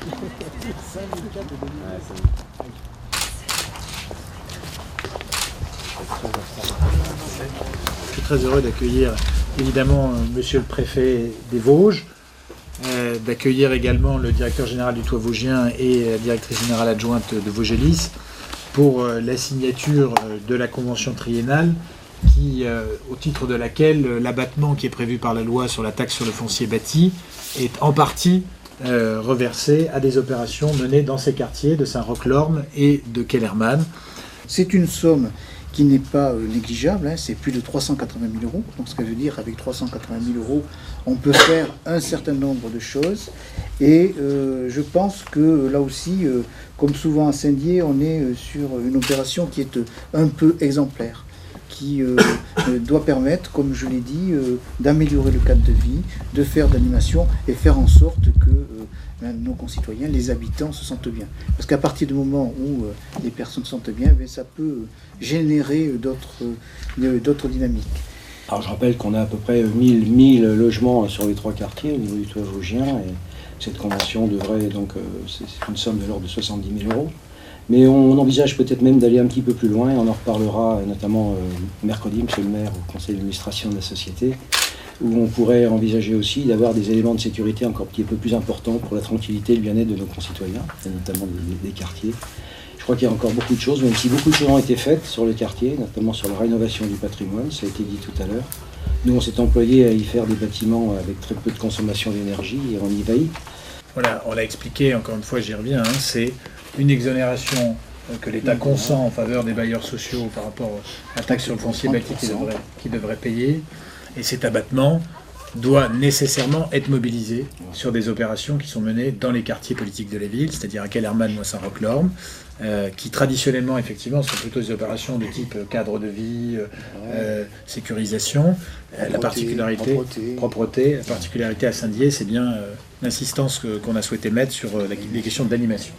Je suis très heureux d'accueillir évidemment Monsieur le Préfet des Vosges, d'accueillir également le directeur général du Toit Vosgien et la directrice générale adjointe de Vosgelis pour la signature de la convention triennale qui, au titre de laquelle l'abattement qui est prévu par la loi sur la taxe sur le foncier bâti est en partie reversé à des opérations menées dans ces quartiers de Saint-Roch-Lorme et de Kellermann. C'est une somme qui n'est pas négligeable, hein, c'est plus de 380 000 euros. Donc ce que veut dire, avec 380 000 euros, on peut faire un certain nombre de choses. Et je pense que là aussi, comme souvent à Saint-Dié, on est sur une opération qui est un peu exemplaire, qui doit permettre, comme je l'ai dit, d'améliorer le cadre de vie, de faire de l'animation et faire en sorte que nos concitoyens, les habitants, se sentent bien. Parce qu'à partir du moment où les personnes se sentent bien, ça peut générer d'autres dynamiques. Alors je rappelle qu'on a à peu près 1000 logements sur les 3 quartiers au niveau du Toit Vosgien, et cette convention devrait donc, c'est une somme de l'ordre de 70 000 euros. Mais on envisage peut-être même d'aller un petit peu plus loin, et on en reparlera notamment mercredi, monsieur le maire, au conseil d'administration de la société, où on pourrait envisager aussi d'avoir des éléments de sécurité encore un petit peu plus importants pour la tranquillité et le bien-être de nos concitoyens, et notamment des quartiers. Je crois qu'il y a encore beaucoup de choses, même si beaucoup de choses ont été faites sur le quartier, notamment sur la rénovation du patrimoine, ça a été dit tout à l'heure. Nous, on s'est employé à y faire des bâtiments avec très peu de consommation d'énergie, et on y veille. Voilà, on l'a expliqué, encore une fois j'y reviens, hein, c'est une exonération que l'État consent en faveur des bailleurs sociaux par rapport à la taxe sur le foncier bâti qui devrait payer. Et cet abattement doit nécessairement être mobilisé sur des opérations qui sont menées dans les quartiers politiques de la ville, c'est-à-dire à Kellermann ou à Saint-Roch-Lorme, qui traditionnellement, effectivement, sont plutôt des opérations de type cadre de vie, sécurisation. La particularité, la particularité à Saint-Dié, c'est bien l'insistance qu'on a souhaité mettre sur les questions d'animation.